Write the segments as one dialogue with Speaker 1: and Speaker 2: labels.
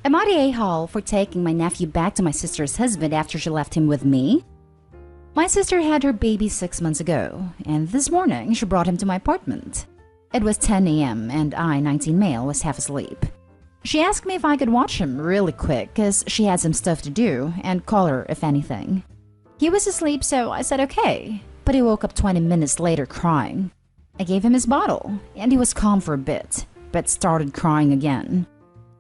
Speaker 1: Am I the a-hole for taking my nephew back to my sister's husband after she left him with me? My sister had her baby 6 months ago, and this morning she brought him to my apartment. It was 10 a.m. and I, 19 male, was half asleep. She asked me if I could watch him really quick because she had some stuff to do and call her if anything. He was asleep, so I said okay, but he woke up 20 minutes later crying. I gave him his bottle, and he was calm for a bit, but started crying again.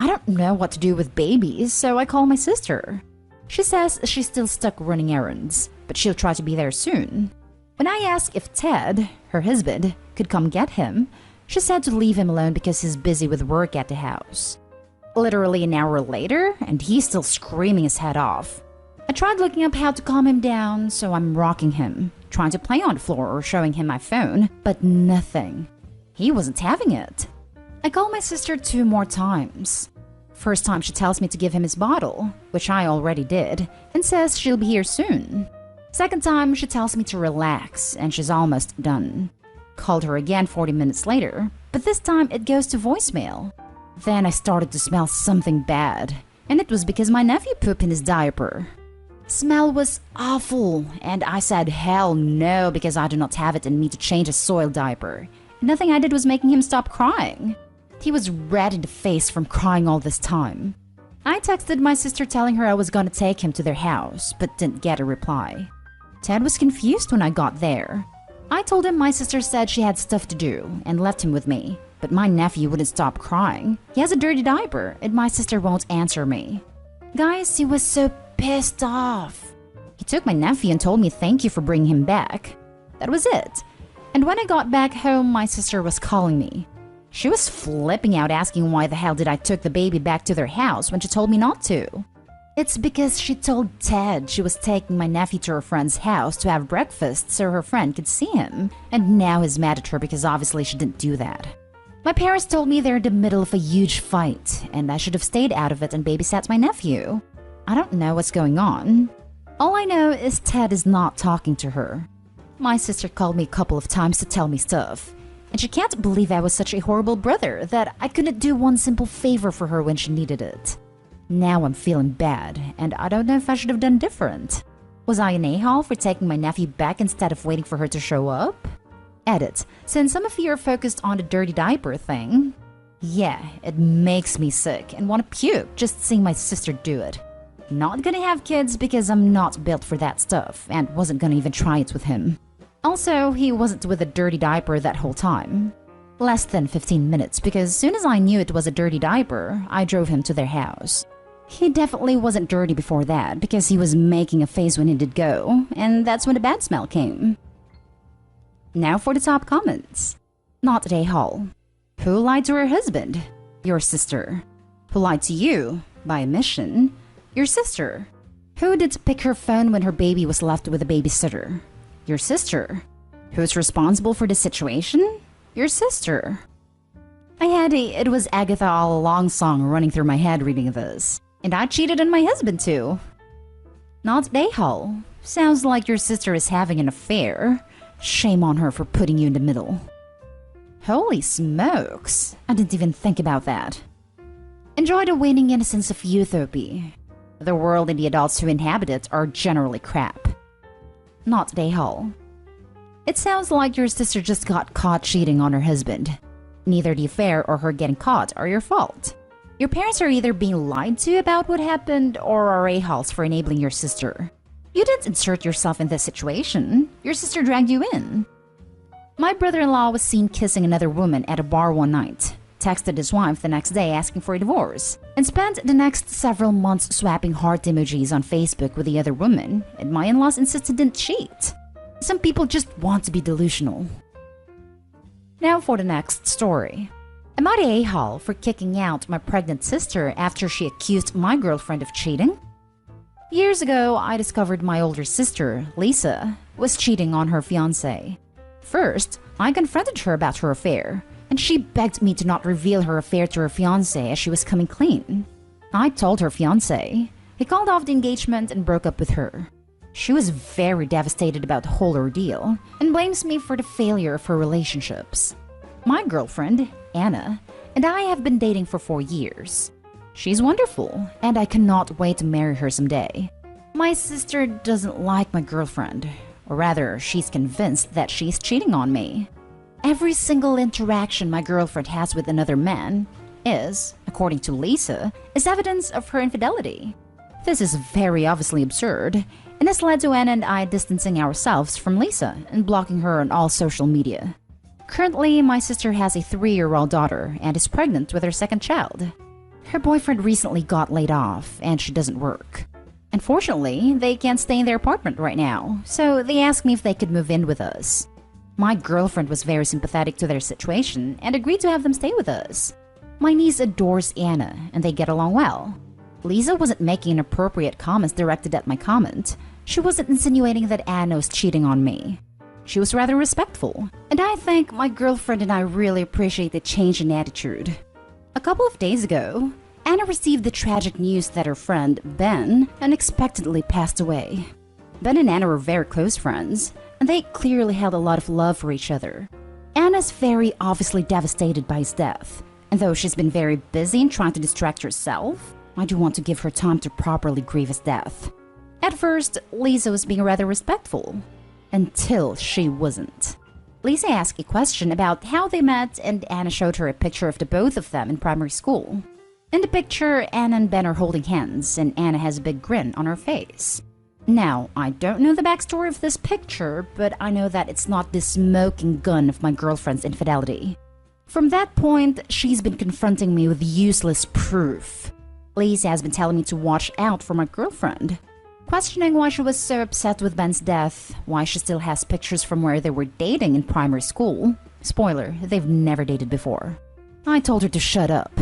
Speaker 1: I don't know what to do with babies, so I call my sister. She says she's still stuck running errands, but she'll try to be there soon. When I asked if Ted, her husband, could come get him, she said to leave him alone because he's busy with work at the house. Literally an hour later, and he's still screaming his head off. I tried looking up how to calm him down, so I'm rocking him, trying to play on the floor or showing him my phone, but nothing. He wasn't having it. I call my sister 2 more times. First time she tells me to give him his bottle, which I already did, and says she'll be here soon. Second time she tells me to relax, and she's almost done. Called her again 40 minutes later, but this time it goes to voicemail. Then I started to smell something bad, and it was because my nephew pooped in his diaper. Smell was awful, and I said hell no because I do not have it in me to change a soiled diaper. Nothing I did was making him stop crying. He was red in the face from crying all this time. I texted my sister telling her I was gonna take him to their house, but didn't get a reply. Ted was confused when I got there. I told him my sister said she had stuff to do and left him with me, but my nephew wouldn't stop crying. He has a dirty diaper and my sister won't answer me. Guys, he was so pissed off. He took my nephew and told me thank you for bringing him back. That was it. And when I got back home, my sister was calling me. She was flipping out asking why the hell did I took the baby back to their house when she told me not to. It's because she told Ted she was taking my nephew to her friend's house to have breakfast so her friend could see him, and now he's mad at her because obviously she didn't do that. My parents told me they're in the middle of a huge fight, and I should have stayed out of it and babysat my nephew. I don't know what's going on. All I know is Ted is not talking to her. My sister called me a couple of times to tell me stuff, and she can't believe I was such a horrible brother that I couldn't do one simple favor for her when she needed it. Now I'm feeling bad, and I don't know if I should have done different. Was I an a-hole for taking my nephew back instead of waiting for her to show up? Edit, since some of you are focused on the dirty diaper thing. Yeah, it makes me sick and want to puke just seeing my sister do it. Not gonna have kids because I'm not built for that stuff and wasn't gonna even try it with him. Also, he wasn't with a dirty diaper that whole time. Less than 15 minutes because as soon as I knew it was a dirty diaper, I drove him to their house. He definitely wasn't dirty before that because he was making a face when he did go, and that's when the bad smell came. Now for the top comments. Not a hole. Who lied to her husband? Your sister. Who lied to you? By omission? Your sister. Who did pick her phone when her baby was left with a babysitter? Your sister. Who's responsible for the situation? Your sister. I had a "It Was Agatha All Along" song running through my head reading this. And I cheated on my husband too. Not a hole. Sounds like your sister is having an affair. Shame on her for putting you in the middle. Holy smokes. I didn't even think about that. Enjoy the waning innocence of utopia. The world and the adults who inhabit it are generally crap. Not a hole. It sounds like your sister just got caught cheating on her husband. Neither the affair or her getting caught are your fault. Your parents are either being lied to about what happened or are a-holes for enabling your sister. You didn't insert yourself in this situation. Your sister dragged you in. My brother-in-law was seen kissing another woman at a bar one night, texted his wife the next day asking for a divorce, and spent the next several months swapping heart emojis on Facebook with the other woman, and my in-laws insisted didn't cheat. Some people just want to be delusional. Now for the next story. Am I the a-hole for kicking out my pregnant sister after she accused my girlfriend of cheating? Years ago, I discovered my older sister, Lisa, was cheating on her fiancé. First, I confronted her about her affair, and she begged me to not reveal her affair to her fiancé as she was coming clean. I told her fiancé. He called off the engagement and broke up with her. She was very devastated about the whole ordeal and blames me for the failure of her relationships. My girlfriend, Anna, and I have been dating for 4 years. She's wonderful, and I cannot wait to marry her someday. My sister doesn't like my girlfriend, or rather, she's convinced that she's cheating on me. Every single interaction my girlfriend has with another man is, according to Lisa, is evidence of her infidelity. This is very obviously absurd, and has led to Anna and I distancing ourselves from Lisa and blocking her on all social media. Currently, my sister has a 3-year-old daughter and is pregnant with her second child. Her boyfriend recently got laid off, and she doesn't work. Unfortunately, they can't stay in their apartment right now, so they asked me if they could move in with us. My girlfriend was very sympathetic to their situation and agreed to have them stay with us. My niece adores Anna, and they get along well. Lisa wasn't making inappropriate comments directed at my comment. She wasn't insinuating that Anna was cheating on me. She was rather respectful, and I think my girlfriend and I really appreciate the change in attitude. A couple of days ago, Anna received the tragic news that her friend, Ben, unexpectedly passed away. Ben and Anna were very close friends, and they clearly held a lot of love for each other. Anna's very obviously devastated by his death, and though she's been very busy in trying to distract herself, I do want to give her time to properly grieve his death. At first, Lisa was being rather respectful, until she wasn't. Lisa asked a question about how they met, and Anna showed her a picture of the both of them in primary school. In the picture, Anna and Ben are holding hands, and Anna has a big grin on her face. Now, I don't know the backstory of this picture, but I know that it's not the smoking gun of my girlfriend's infidelity. From that point, she's been confronting me with useless proof. Lisa has been telling me to watch out for my girlfriend, questioning why she was so upset with Ben's death, why she still has pictures from where they were dating in primary school. Spoiler, they've never dated before. I told her to shut up.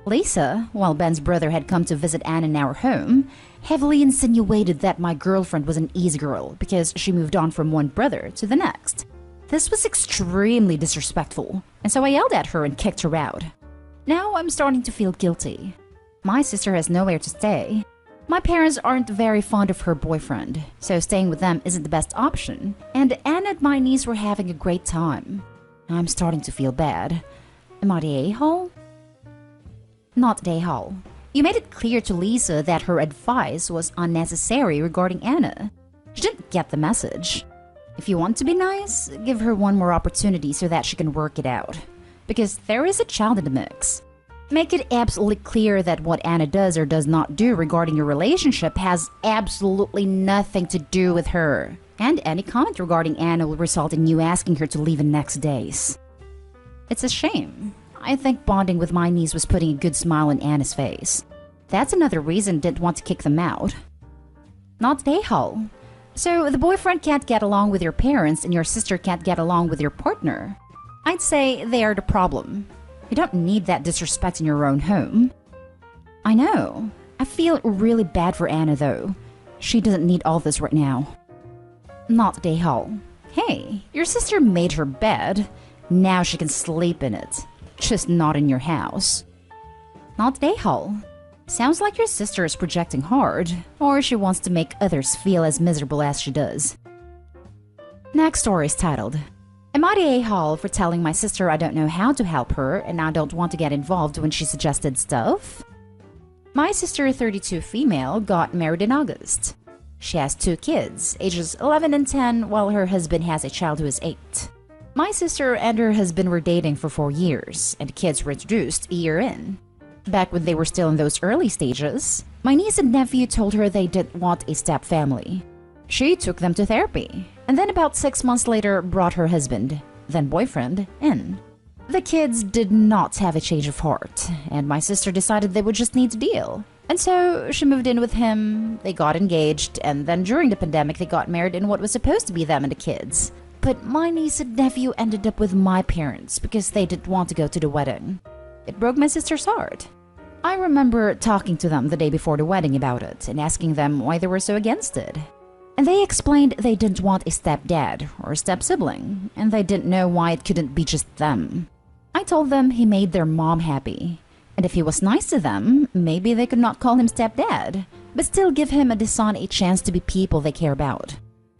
Speaker 1: Lisa, while Ben's brother had come to visit Anna in our home, heavily insinuated that my girlfriend was an easy girl because she moved on from one brother to the next. This was extremely disrespectful, and so I yelled at her and kicked her out. Now I'm starting to feel guilty. My sister has nowhere to stay. My parents aren't very fond of her boyfriend, so staying with them isn't the best option, and Anna and my niece were having a great time. I'm starting to feel bad. Am I the a-hole? Not the a-hole. You made it clear to Lisa that her advice was unnecessary regarding Anna. She didn't get the message. If you want to be nice, give her one more opportunity so that she can work it out. Because there is a child in the mix. Make it absolutely clear that what Anna does or does not do regarding your relationship has absolutely nothing to do with her. And any comment regarding Anna will result in you asking her to leave in next days. It's a shame. I think bonding with my niece was putting a good smile on Anna's face. That's another reason I didn't want to kick them out. Not the a-hole. So the boyfriend can't get along with your parents and your sister can't get along with your partner. I'd say they are the problem. You don't need that disrespect in your own home. I know. I feel really bad for Anna though. She doesn't need all this right now. Not the a-hole. Hey, your sister made her bed. Now she can sleep in it. Just not in your house. Not the a-hole. Sounds like your sister is projecting hard, or she wants to make others feel as miserable as she does. Next story is titled, Am I the a-hole for telling my sister I don't know how to help her and I don't want to get involved when she suggested stuff? My sister, 32 female, got married in August. She has 2 kids, ages 11 and 10, while her husband has a child who is 8. My sister and her husband were dating for 4 years, and the kids were introduced a year in. Back when they were still in those early stages, my niece and nephew told her they didn't want a step family. She took them to therapy, and then about 6 months later brought her husband, then boyfriend, in. The kids did not have a change of heart, and my sister decided they would just need to deal. And so she moved in with him, they got engaged, and then during the pandemic they got married in what was supposed to be them and the kids. But my niece and nephew ended up with my parents because they didn't want to go to the wedding. It broke my sister's heart. I remember talking to them the day before the wedding about it and asking them why they were so against it. And they explained they didn't want a stepdad or a step-sibling, and they didn't know why it couldn't be just them. I told them he made their mom happy, and if he was nice to them, maybe they could not call him stepdad, but still give him and his son a chance to be people they care about.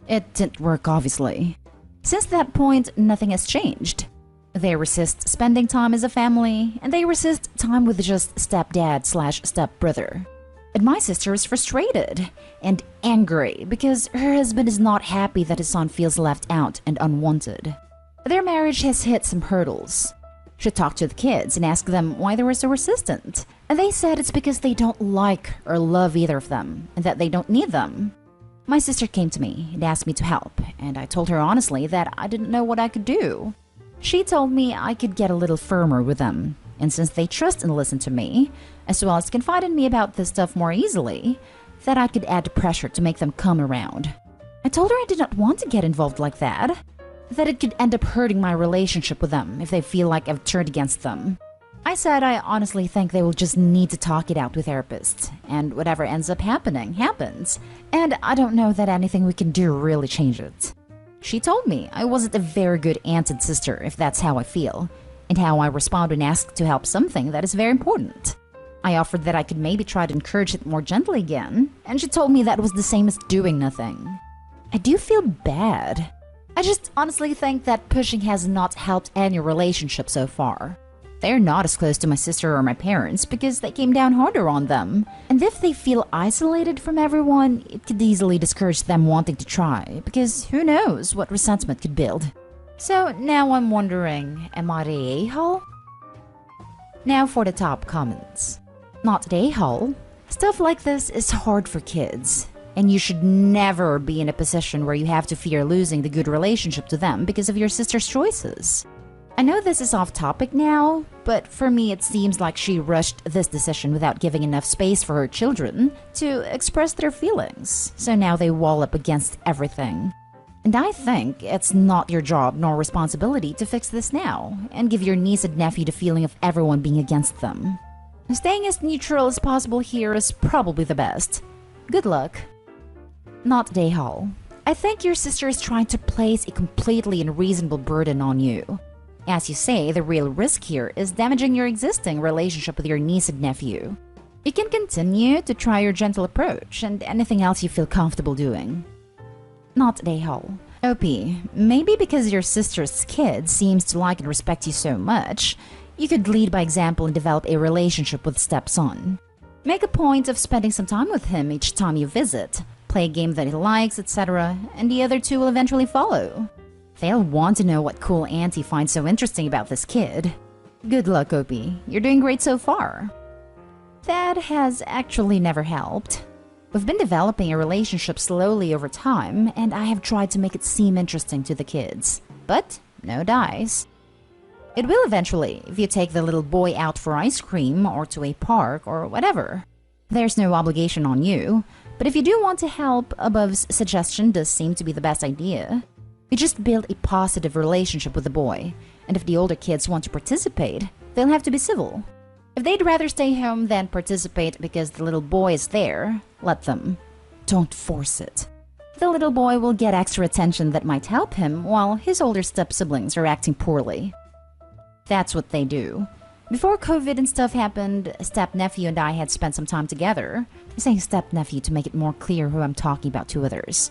Speaker 1: It didn't work, obviously. Since that point, nothing has changed. They resist spending time as a family, and they resist time with just stepdad/stepbrother. And my sister is frustrated and angry because her husband is not happy that his son feels left out and unwanted. Their marriage has hit some hurdles. She talked to the kids and asked them why they were so resistant. And they said it's because they don't like or love either of them and that they don't need them. My sister came to me and asked me to help, and I told her honestly that I didn't know what I could do. She told me I could get a little firmer with them, and since they trust and listen to me, as well as confide in me about this stuff more easily, that I could add pressure to make them come around. I told her I did not want to get involved like that it could end up hurting my relationship with them if they feel like I've turned against them. I said I honestly think they will just need to talk it out with therapists, and whatever ends up happening, happens, and I don't know that anything we can do really change it. She told me I wasn't a very good aunt and sister if that's how I feel, and how I respond when asked to help something that is very important. I offered that I could maybe try to encourage it more gently again, and she told me that was the same as doing nothing. I do feel bad. I just honestly think that pushing has not helped any relationship so far. They're not as close to my sister or my parents because they came down harder on them. And if they feel isolated from everyone, it could easily discourage them wanting to try because who knows what resentment could build. So now I'm wondering, am I the a-hole? Now for the top comments. Not the a-hole. Stuff like this is hard for kids. And you should never be in a position where you have to fear losing the good relationship to them because of your sister's choices. I know this is off topic now, but for me it seems like she rushed this decision without giving enough space for her children to express their feelings, so now they wall up against everything. And I think it's not your job nor responsibility to fix this now and give your niece and nephew the feeling of everyone being against them. Staying as neutral as possible here is probably the best. Good luck. Not Dayhall. I think your sister is trying to place a completely unreasonable burden on you. As you say, the real risk here is damaging your existing relationship with your niece and nephew. You can continue to try your gentle approach and anything else you feel comfortable doing. Not Dayhall. OP, maybe because your sister's kid seems to like and respect you so much, you could lead by example and develop a relationship with stepson. Make a point of spending some time with him each time you visit. Play a game that he likes, etc., and the other two will eventually follow. They'll want to know what cool auntie finds so interesting about this kid. Good luck, Opie. You're doing great so far. That has actually never helped. We've been developing a relationship slowly over time, and I have tried to make it seem interesting to the kids. But no dice. It will eventually, if you take the little boy out for ice cream or to a park or whatever. There's no obligation on you. But if you do want to help, Above's suggestion does seem to be the best idea. You just build a positive relationship with the boy, and if the older kids want to participate, they'll have to be civil. If they'd rather stay home than participate because the little boy is there, let them. Don't force it. The little boy will get extra attention that might help him while his older step-siblings are acting poorly. That's what they do. Before COVID and stuff happened, step-nephew and I had spent some time together. I'm saying step-nephew to make it more clear who I'm talking about to others.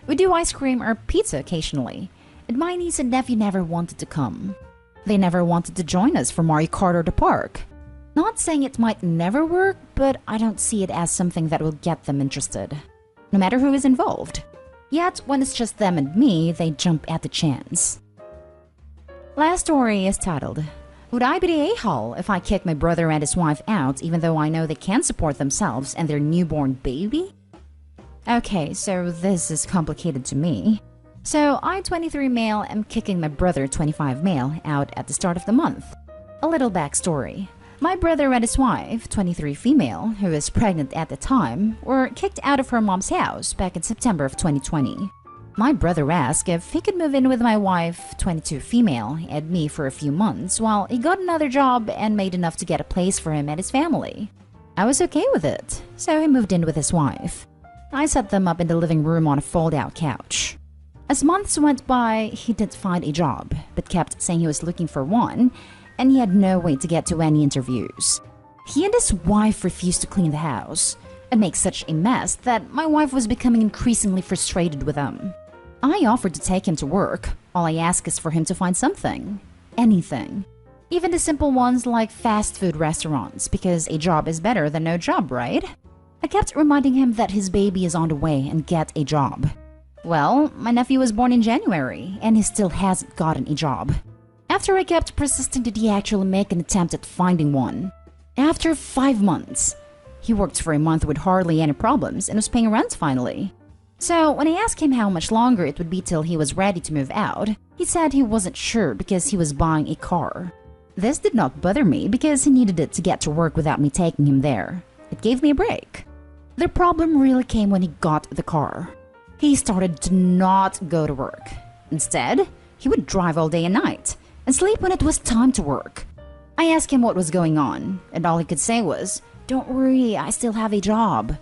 Speaker 1: We do ice cream or pizza occasionally, and my niece and nephew never wanted to come. They never wanted to join us for Mario Kart or the park. Not saying it might never work, but I don't see it as something that will get them interested. No matter who is involved. Yet, when it's just them and me, they jump at the chance. Last story is titled, Would I be the a-hole if I kick my brother and his wife out even though I know they can't support themselves and their newborn baby? Okay, so this is complicated to me. So I, 23 male, am kicking my brother, 25 male, out at the start of the month. A little backstory. My brother and his wife, 23 female, who is pregnant at the time, were kicked out of her mom's house back in September of 2020. My brother asked if he could move in with my wife, 22 female, and me for a few months while he got another job and made enough to get a place for him and his family. I was okay with it, so he moved in with his wife. I set them up in the living room on a fold-out couch. As months went by, he didn't find a job, but kept saying he was looking for one, and he had no way to get to any interviews. He and his wife refused to clean the house, and make such a mess that my wife was becoming increasingly frustrated with him. I offered to take him to work. All I ask is for him to find something. anything. Even the simple ones like fast food restaurants, because a job is better than no job, right? I kept reminding him that his baby is on the way and get a job. Well, my nephew was born in January, and he still hasn't gotten a job. After I kept persisting, did he actually make an attempt at finding one? After 5 months. He worked for a month with hardly any problems and was paying rent finally. So when I asked him how much longer it would be till he was ready to move out, he said he wasn't sure because he was buying a car. This did not bother me because he needed it to get to work without me taking him there. It gave me a break. The problem really came when he got the car. He started to not go to work. Instead, he would drive all day and night and sleep when it was time to work. I asked him what was going on, and all he could say was, "Don't worry, I still have a job,"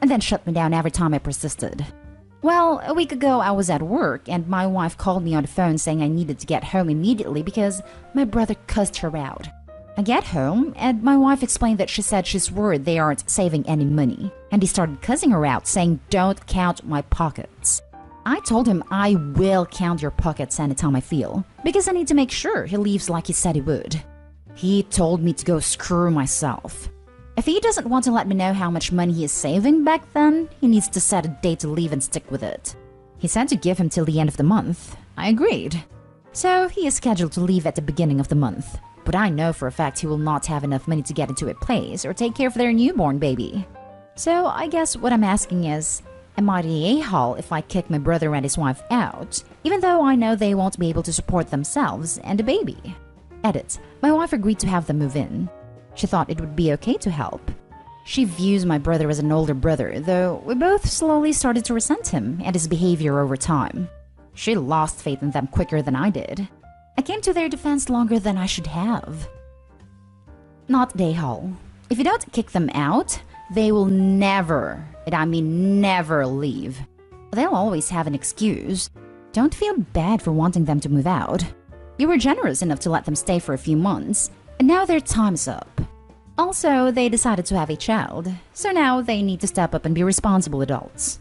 Speaker 1: and then shut me down every time I persisted. Well, a week ago I was at work and my wife called me on the phone saying I needed to get home immediately because my brother cussed her out. I get home and my wife explained that she said she's worried they aren't saving any money, and he started cussing her out saying, "Don't count my pockets." I told him I will count your pockets anytime I feel, because I need to make sure he leaves like he said he would. He told me to go screw myself. If he doesn't want to let me know how much money he is saving back then, he needs to set a date to leave and stick with it. He said to give him till the end of the month. I agreed. So he is scheduled to leave at the beginning of the month. But I know for a fact he will not have enough money to get into a place or take care of their newborn baby. So I guess what I'm asking is, am I the a-hole if I kick my brother and his wife out, even though I know they won't be able to support themselves and the baby? Edit. My wife agreed to have them move in. She thought it would be okay to help. She views my brother as an older brother, though we both slowly started to resent him and his behavior over time. She lost faith in them quicker than I did. I came to their defense longer than I should have. Not day-hole. If you don't kick them out, they will never, and I mean never, leave. They'll always have an excuse. Don't feel bad for wanting them to move out. You were generous enough to let them stay for a few months, and now their time's up. Also, they decided to have a child, so now they need to step up and be responsible adults.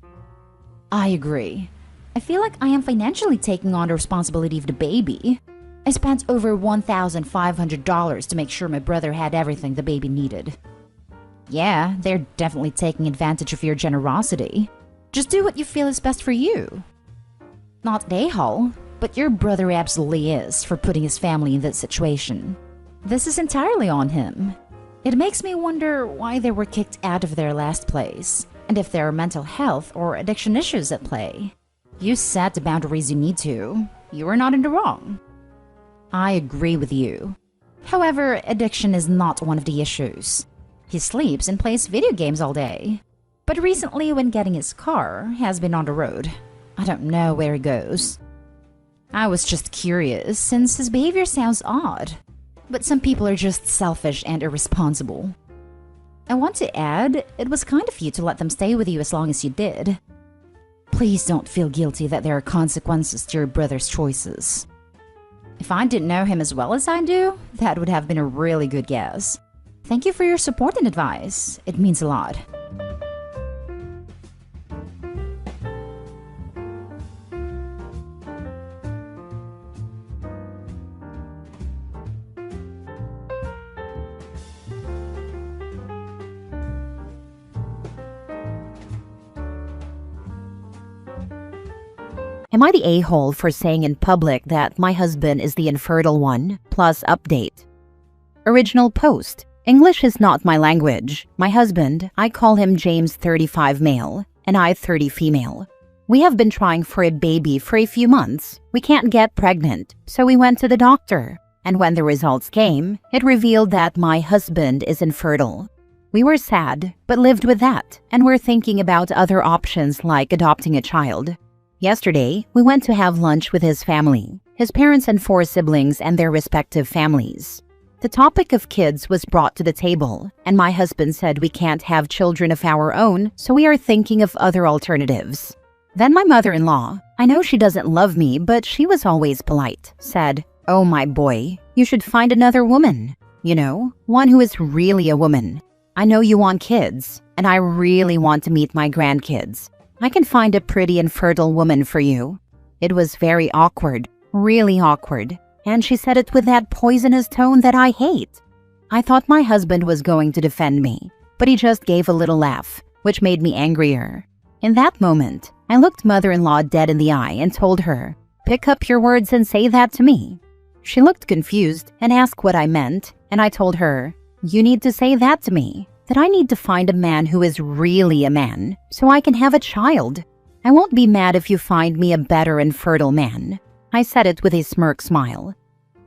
Speaker 1: I agree. I feel like I am financially taking on the responsibility of the baby. I spent over $1,500 to make sure my brother had everything the baby needed. Yeah, they're definitely taking advantage of your generosity. Just do what you feel is best for you. Not a-hole, but your brother absolutely is for putting his family in this situation. This is entirely on him. It makes me wonder why they were kicked out of their last place, and if there are mental health or addiction issues at play. You set the boundaries you need to. You are not in the wrong. I agree with you. However, addiction is not one of the issues. He sleeps and plays video games all day. But recently, when getting his car, has been on the road. I don't know where he goes. I was just curious, since his behavior sounds odd. But some people are just selfish and irresponsible. I want to add, it was kind of you to let them stay with you as long as you did. Please don't feel guilty that there are consequences to your brother's choices. If I didn't know him as well as I do, that would have been a really good guess. Thank you for your support and advice. It means a lot.
Speaker 2: Am I the a-hole for saying in public that my husband is the infertile one? Plus update. Original post. English is not my language. My husband, I call him James 35 male, and I 30 female. We have been trying for a baby for a few months. We can't get pregnant, so we went to the doctor. And when the results came, it revealed that my husband is infertile. We were sad, but lived with that, and we're thinking about other options like adopting a child. Yesterday, we went to have lunch with his family, his parents and 4 siblings and their respective families. The topic of kids was brought to the table, and my husband said we can't have children of our own, so we are thinking of other alternatives. Then my mother-in-law, I know she doesn't love me, but she was always polite, said, "Oh my boy, you should find another woman. You know, one who is really a woman. I know you want kids, and I really want to meet my grandkids. I can find a pretty infertile woman for you." It was very awkward, really awkward, and she said it with that poisonous tone that I hate. I thought my husband was going to defend me, but he just gave a little laugh, which made me angrier. In that moment, I looked mother-in-law dead in the eye and told her, "Pick up your words and say that to me." She looked confused and asked what I meant, and I told her, "You need to say that to me, that I need to find a man who is really a man, so I can have a child. I won't be mad if you find me a better and fertile man." I said it with a smirk smile.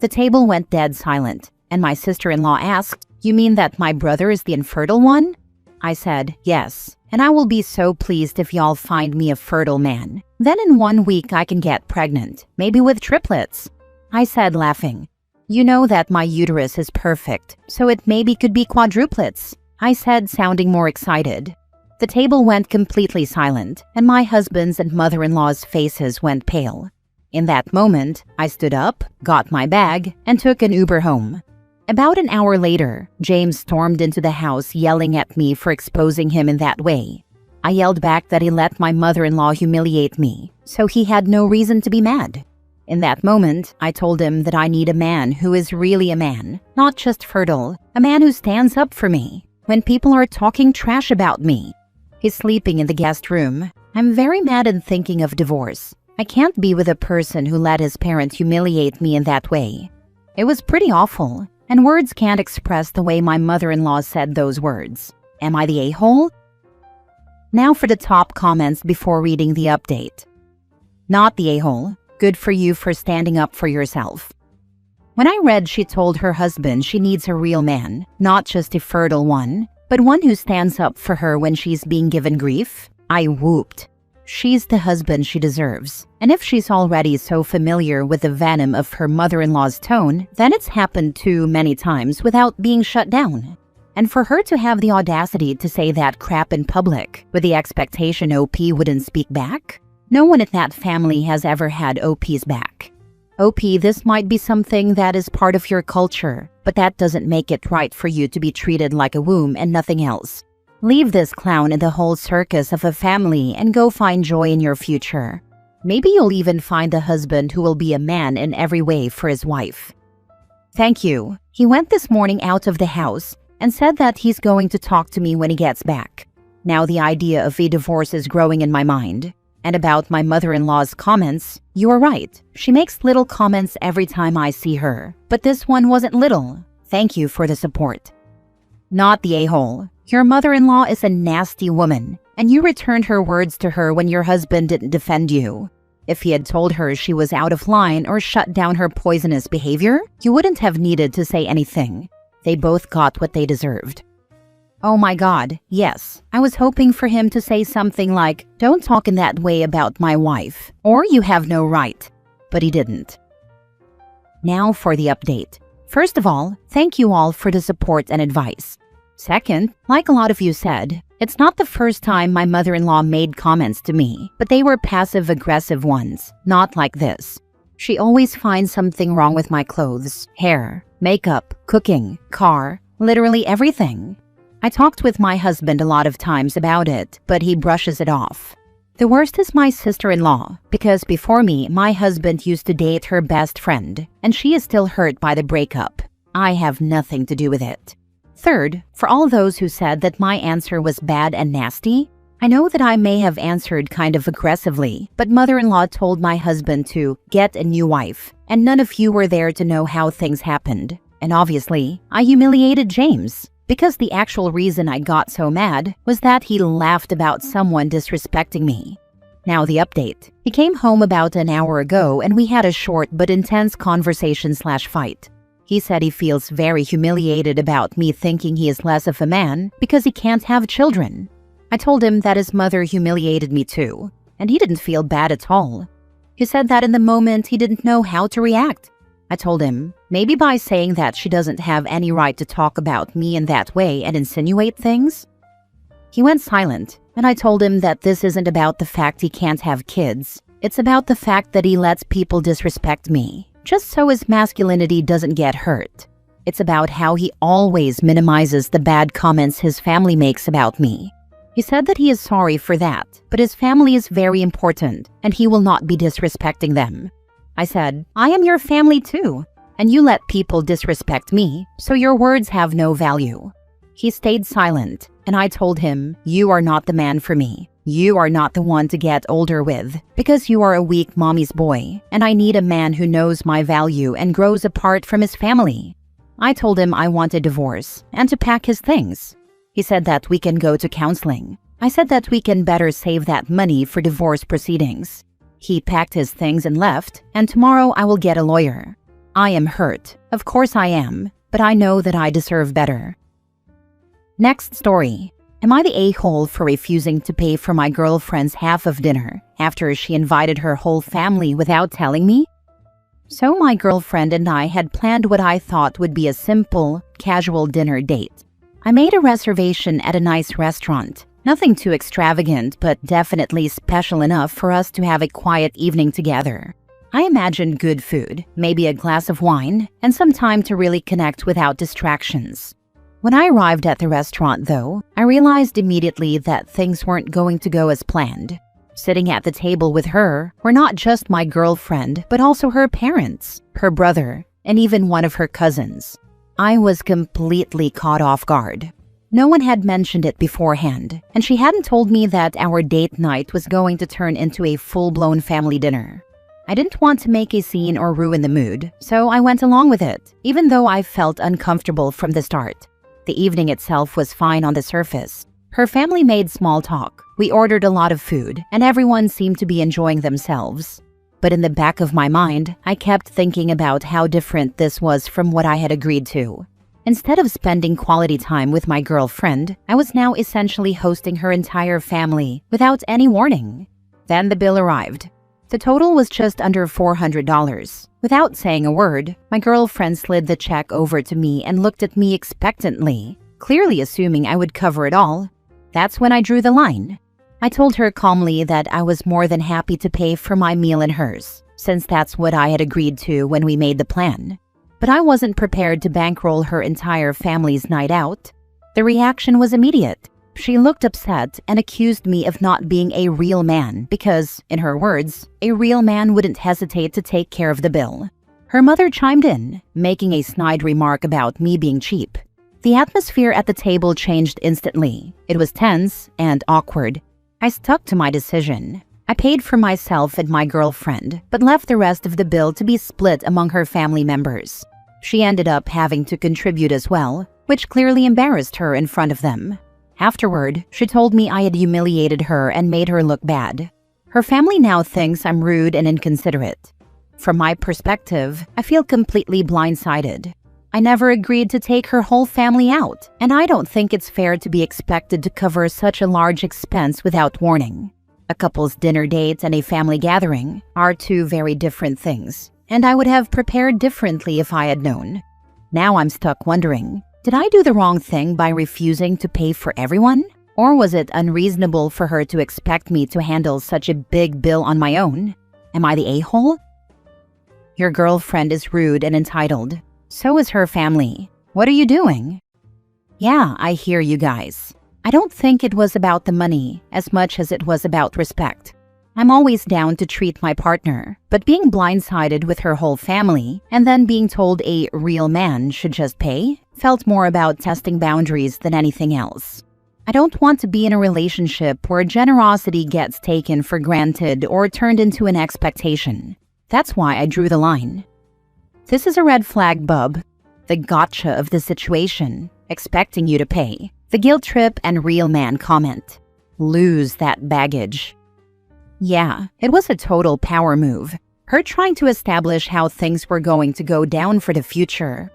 Speaker 2: The table went dead silent, and my sister-in-law asked, "You mean that my brother is the infertile one?" I said, "Yes, and I will be so pleased if y'all find me a fertile man. Then in 1 week I can get pregnant, maybe with triplets." I said, laughing, "You know that my uterus is perfect, so it maybe could be quadruplets," I said, sounding more excited. The table went completely silent, and my husband's and mother-in-law's faces went pale. In that moment, I stood up, got my bag, and took an Uber home. About an hour later, James stormed into the house yelling at me for exposing him in that way. I yelled back that he let my mother-in-law humiliate me, so he had no reason to be mad. In that moment, I told him that I need a man who is really a man, not just fertile, a man who stands up for me when people are talking trash about me. He's sleeping in the guest room. I'm very mad and thinking of divorce. I can't be with a person who let his parents humiliate me in that way. It was pretty awful, and words can't express the way my mother-in-law said those words. Am I the a-hole? Now for the top comments before reading the update. Not the a-hole. Good for you for standing up for yourself. When I read she told her husband she needs a real man, not just a fertile one, but one who stands up for her when she's being given grief, I whooped. She's the husband she deserves. And if she's already so familiar with the venom of her mother-in-law's tone, then it's happened too many times without being shut down. And for her to have the audacity to say that crap in public with the expectation OP wouldn't speak back? No one in that family has ever had OP's back. OP, this might be something that is part of your culture, but that doesn't make it right for you to be treated like a womb and nothing else. Leave this clown in the whole circus of a family and go find joy in your future. Maybe you'll even find a husband who will be a man in every way for his wife. Thank you. He went this morning out of the house and said that he's going to talk to me when he gets back. Now the idea of a divorce is growing in my mind. And about my mother-in-law's comments, you are right. She makes little comments every time I see her. But this one wasn't little. Thank you for the support. Not the a-hole. Your mother-in-law is a nasty woman, and you returned her words to her when your husband didn't defend you. If he had told her she was out of line or shut down her poisonous behavior, you wouldn't have needed to say anything. They both got what they deserved. Oh my God, yes. I was hoping for him to say something like, "Don't talk in that way about my wife," or "You have no right." But he didn't. Now for the update. First of all, thank you all for the support and advice. Second, like a lot of you said, it's not the first time my mother-in-law made comments to me, but they were passive-aggressive ones, not like this. She always finds something wrong with my clothes, hair, makeup, cooking, car, literally everything. I talked with my husband a lot of times about it, but he brushes it off. The worst is my sister-in-law, because before me, my husband used to date her best friend, and she is still hurt by the breakup. I have nothing to do with it. Third, for all those who said that my answer was bad and nasty, I know that I may have answered kind of aggressively, but mother-in-law told my husband to get a new wife, and none of you were there to know how things happened. And obviously, I humiliated James. Because the actual reason I got so mad was that he laughed about someone disrespecting me. Now the update. He came home about an hour ago and we had a short but intense conversation/fight. He said he feels very humiliated about me thinking he is less of a man because he can't have children. I told him that his mother humiliated me too, and he didn't feel bad at all. He said that in the moment he didn't know how to react. I told him, maybe by saying that she doesn't have any right to talk about me in that way and insinuate things. He went silent, and I told him that this isn't about the fact he can't have kids. It's about the fact that he lets people disrespect me, just so his masculinity doesn't get hurt. It's about how he always minimizes the bad comments his family makes about me. He said that he is sorry for that, but his family is very important, and he will not be disrespecting them. I said, I am your family too, and you let people disrespect me, so your words have no value. He stayed silent, and I told him, you are not the man for me. You are not the one to get older with, because you are a weak mommy's boy, and I need a man who knows my value and grows apart from his family. I told him I want a divorce and to pack his things. He said that we can go to counseling. I said that we can better save that money for divorce proceedings. He packed his things and left, and tomorrow I will get a lawyer. I am hurt. Of course I am, but I know that I deserve better. Next story. Am I the a-hole for refusing to pay for my girlfriend's half of dinner after she invited her whole family without telling me? So my girlfriend and I had planned what I thought would be a simple, casual dinner date. I made a reservation at a nice restaurant. Nothing too extravagant, but definitely special enough for us to have a quiet evening together. I imagined good food, maybe a glass of wine, and some time to really connect without distractions. When I arrived at the restaurant, though, I realized immediately that things weren't going to go as planned. Sitting at the table with her were not just my girlfriend, but also her parents, her brother, and even one of her cousins. I was completely caught off guard. No one had mentioned it beforehand, and she hadn't told me that our date night was going to turn into a full-blown family dinner. I didn't want to make a scene or ruin the mood, so I went along with it, even though I felt uncomfortable from the start. The evening itself was fine on the surface. Her family made small talk. We ordered a lot of food, and everyone seemed to be enjoying themselves. But in the back of my mind, I kept thinking about how different this was from what I had agreed to. Instead of spending quality time with my girlfriend, I was now essentially hosting her entire family without any warning. Then the bill arrived. The total was just under $400. Without saying a word, my girlfriend slid the check over to me and looked at me expectantly, clearly assuming I would cover it all. That's when I drew the line. I told her calmly that I was more than happy to pay for my meal and hers, since that's what I had agreed to when we made the plan. But I wasn't prepared to bankroll her entire family's night out. The reaction was immediate. She looked upset and accused me of not being a real man because, in her words, a real man wouldn't hesitate to take care of the bill. Her mother chimed in, making a snide remark about me being cheap. The atmosphere at the table changed instantly. It was tense and awkward. I stuck to my decision. I paid for myself and my girlfriend, but left the rest of the bill to be split among her family members. She ended up having to contribute as well, which clearly embarrassed her in front of them. Afterward, she told me I had humiliated her and made her look bad. Her family now thinks I'm rude and inconsiderate. From my perspective, I feel completely blindsided. I never agreed to take her whole family out, and I don't think it's fair to be expected to cover such a large expense without warning. A couple's dinner date and a family gathering are two very different things, and I would have prepared differently if I had known. Now I'm stuck wondering, did I do the wrong thing by refusing to pay for everyone? Or was it unreasonable for her to expect me to handle such a big bill on my own? Am I the a-hole? Your girlfriend is rude and entitled. So is her family. What are you doing? Yeah, I hear you guys. I don't think it was about the money as much as it was about respect. I'm always down to treat my partner, but being blindsided with her whole family and then being told a real man should just pay felt more about testing boundaries than anything else. I don't want to be in a relationship where generosity gets taken for granted or turned into an expectation. That's why I drew the line. This is a red flag, bub. The gotcha of the situation, expecting you to pay. The guilt trip and real man comment. Lose that baggage. Yeah, it was a total power move. Her trying to establish how things were going to go down for the future.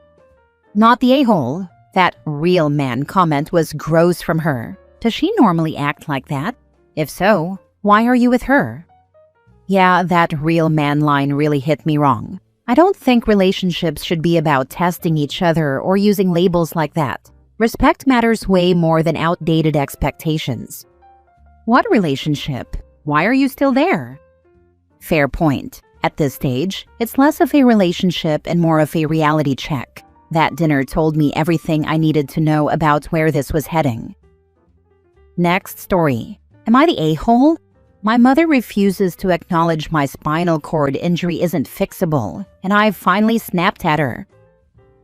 Speaker 2: Not the a-hole. That real man comment was gross from her. Does she normally act like that? If so, why are you with her? Yeah, that real man line really hit me wrong. I don't think relationships should be about testing each other or using labels like that. Respect matters way more than outdated expectations. What relationship? Why are you still there? Fair point. At this stage, it's less of a relationship and more of a reality check. That dinner told me everything I needed to know about where this was heading. Next story. Am I the a-hole? My mother refuses to acknowledge my spinal cord injury isn't fixable, and I've finally snapped at her.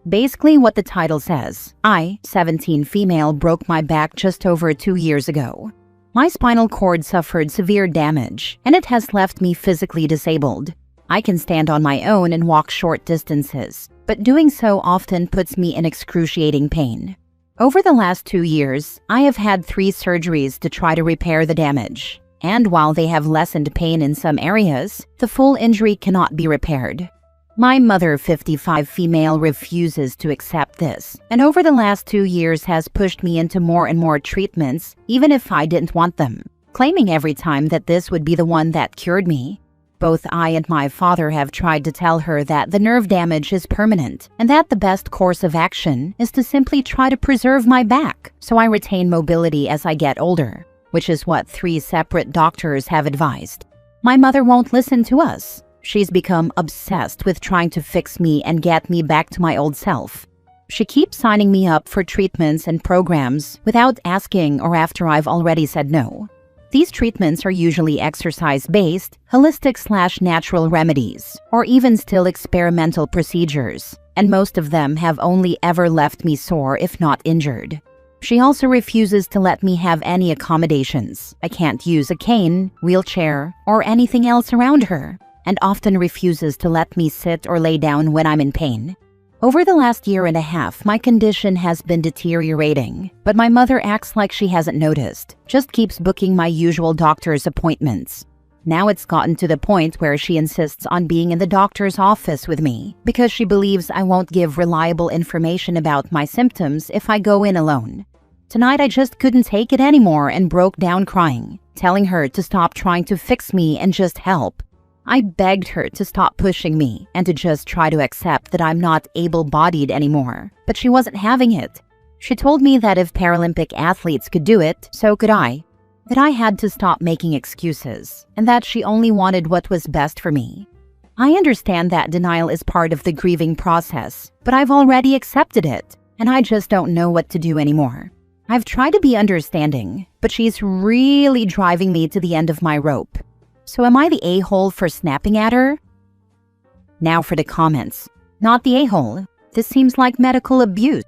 Speaker 2: Basically what the title says, I, 17 female, broke my back just over 2 years ago. My spinal cord suffered severe damage, and it has left me physically disabled. I can stand on my own and walk short distances, but doing so often puts me in excruciating pain. Over the last 2 years, I have had 3 surgeries to try to repair the damage. And while they have lessened pain in some areas, the full injury cannot be repaired. My mother, 55 female, refuses to accept this, and over the last 2 years has pushed me into more and more treatments, even if I didn't want them, claiming every time that this would be the one that cured me. Both I and my father have tried to tell her that the nerve damage is permanent, and that the best course of action is to simply try to preserve my back, so I retain mobility as I get older, which is what 3 separate doctors have advised. My mother won't listen to us. She's become obsessed with trying to fix me and get me back to my old self. She keeps signing me up for treatments and programs without asking or after I've already said no. These treatments are usually exercise-based, holistic/natural remedies, or even still experimental procedures, and most of them have only ever left me sore if not injured. She also refuses to let me have any accommodations. I can't use a cane, wheelchair, or anything else around her, and often refuses to let me sit or lay down when I'm in pain. Over the last 1.5 years, my condition has been deteriorating, but my mother acts like she hasn't noticed, just keeps booking my usual doctor's appointments. Now it's gotten to the point where she insists on being in the doctor's office with me because she believes I won't give reliable information about my symptoms if I go in alone. Tonight I just couldn't take it anymore and broke down crying, telling her to stop trying to fix me and just help. I begged her to stop pushing me and to just try to accept that I'm not able-bodied anymore, but she wasn't having it. She told me that if Paralympic athletes could do it, so could I. That I had to stop making excuses, and that she only wanted what was best for me. I understand that denial is part of the grieving process, but I've already accepted it, and I just don't know what to do anymore. I've tried to be understanding, but she's really driving me to the end of my rope. So am I the a-hole for snapping at her? Now for the comments. Not the a-hole. This seems like medical abuse.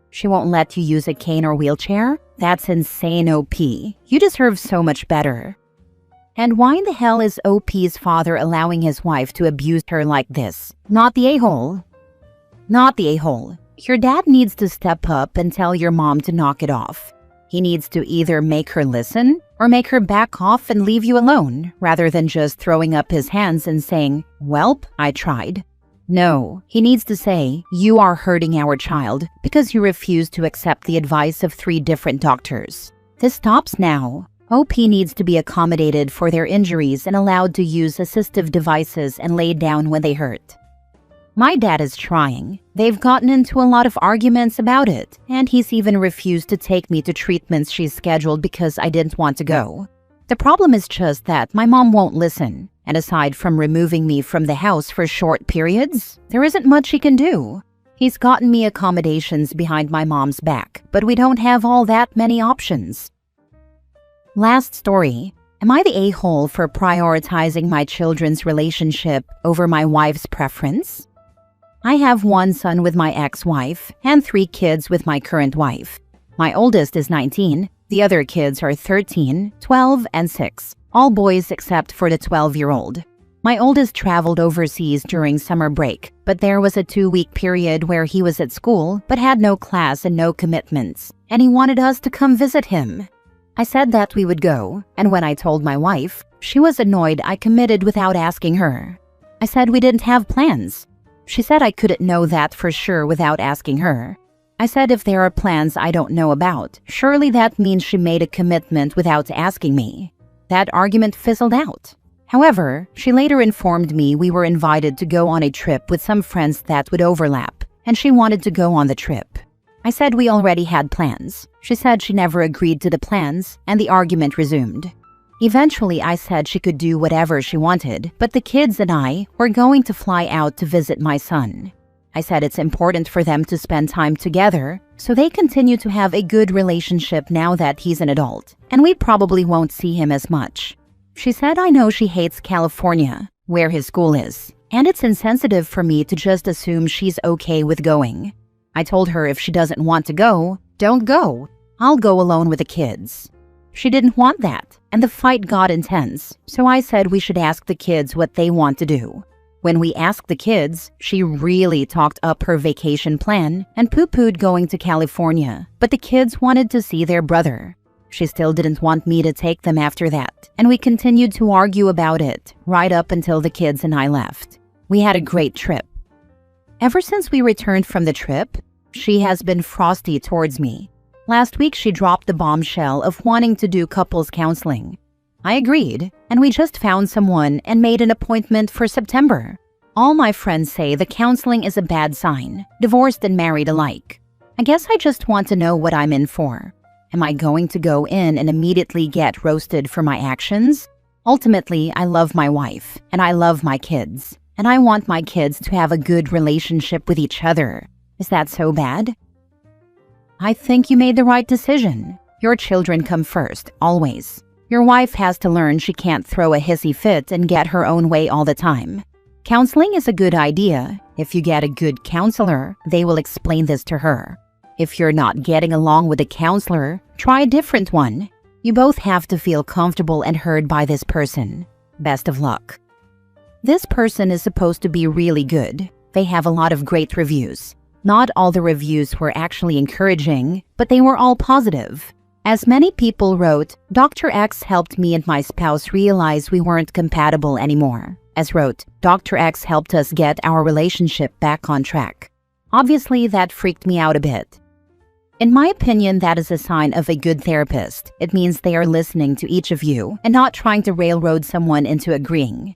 Speaker 2: She won't let you use a cane or wheelchair? That's insane, OP. You deserve so much better. And why in the hell is OP's father allowing his wife to abuse her like this? Not the a-hole. Not the a-hole. Your dad needs to step up and tell your mom to knock it off. He needs to either make her listen or make her back off and leave you alone, rather than just throwing up his hands and saying, "Welp, I tried." No, he needs to say, "You are hurting our child because you refuse to accept the advice of 3 different doctors. This stops now." OP needs to be accommodated for their injuries and allowed to use assistive devices and lay down when they hurt. My dad is trying. They've gotten into a lot of arguments about it, and he's even refused to take me to treatments she's scheduled because I didn't want to go. The problem is just that my mom won't listen, and aside from removing me from the house for short periods, there isn't much he can do. He's gotten me accommodations behind my mom's back, but we don't have all that many options. Last story. Am I the a-hole for prioritizing my children's relationship over my wife's preference? I have 1 son with my ex-wife and 3 kids with my current wife. My oldest is 19, the other kids are 13, 12, and 6, all boys except for the 12-year-old. My oldest traveled overseas during summer break, but there was a 2-week period where he was at school but had no class and no commitments, and he wanted us to come visit him. I said that we would go, and when I told my wife, she was annoyed I committed without asking her. I said we didn't have plans. She said I couldn't know that for sure without asking her. I said if there are plans I don't know about, surely that means she made a commitment without asking me. That argument fizzled out. However, she later informed me we were invited to go on a trip with some friends that would overlap, and she wanted to go on the trip. I said we already had plans. She said she never agreed to the plans, and the argument resumed. Eventually, I said she could do whatever she wanted, but the kids and I were going to fly out to visit my son. I said it's important for them to spend time together, so they continue to have a good relationship now that he's an adult, and we probably won't see him as much. She said I know she hates California, where his school is, and it's insensitive for me to just assume she's okay with going. I told her if she doesn't want to go, don't go. I'll go alone with the kids. She didn't want that, and the fight got intense, so I said we should ask the kids what they want to do. When we asked the kids, she really talked up her vacation plan and poo-pooed going to California, but the kids wanted to see their brother. She still didn't want me to take them after that, and we continued to argue about it right up until the kids and I left. We had a great trip. Ever since we returned from the trip, she has been frosty towards me. Last week, she dropped the bombshell of wanting to do couples counseling. I agreed, and we just found someone and made an appointment for September. All my friends say the counseling is a bad sign, divorced and married alike. I guess I just want to know what I'm in for. Am I going to go in and immediately get roasted for my actions? Ultimately, I love my wife, and I love my kids, and I want my kids to have a good relationship with each other. Is that so bad? I think you made the right decision. Your children come first, always. Your wife has to learn she can't throw a hissy fit and get her own way all the time. Counseling is a good idea. If you get a good counselor, they will explain this to her. If you're not getting along with a counselor, try a different one. You both have to feel comfortable and heard by this person. Best of luck. This person is supposed to be really good. They have a lot of great reviews. Not all the reviews were actually encouraging, but they were all positive. As many people wrote, Dr. X helped me and my spouse realize we weren't compatible anymore. As wrote, Dr. X helped us get our relationship back on track. Obviously, that freaked me out a bit. In my opinion, that is a sign of a good therapist. It means they are listening to each of you and not trying to railroad someone into agreeing.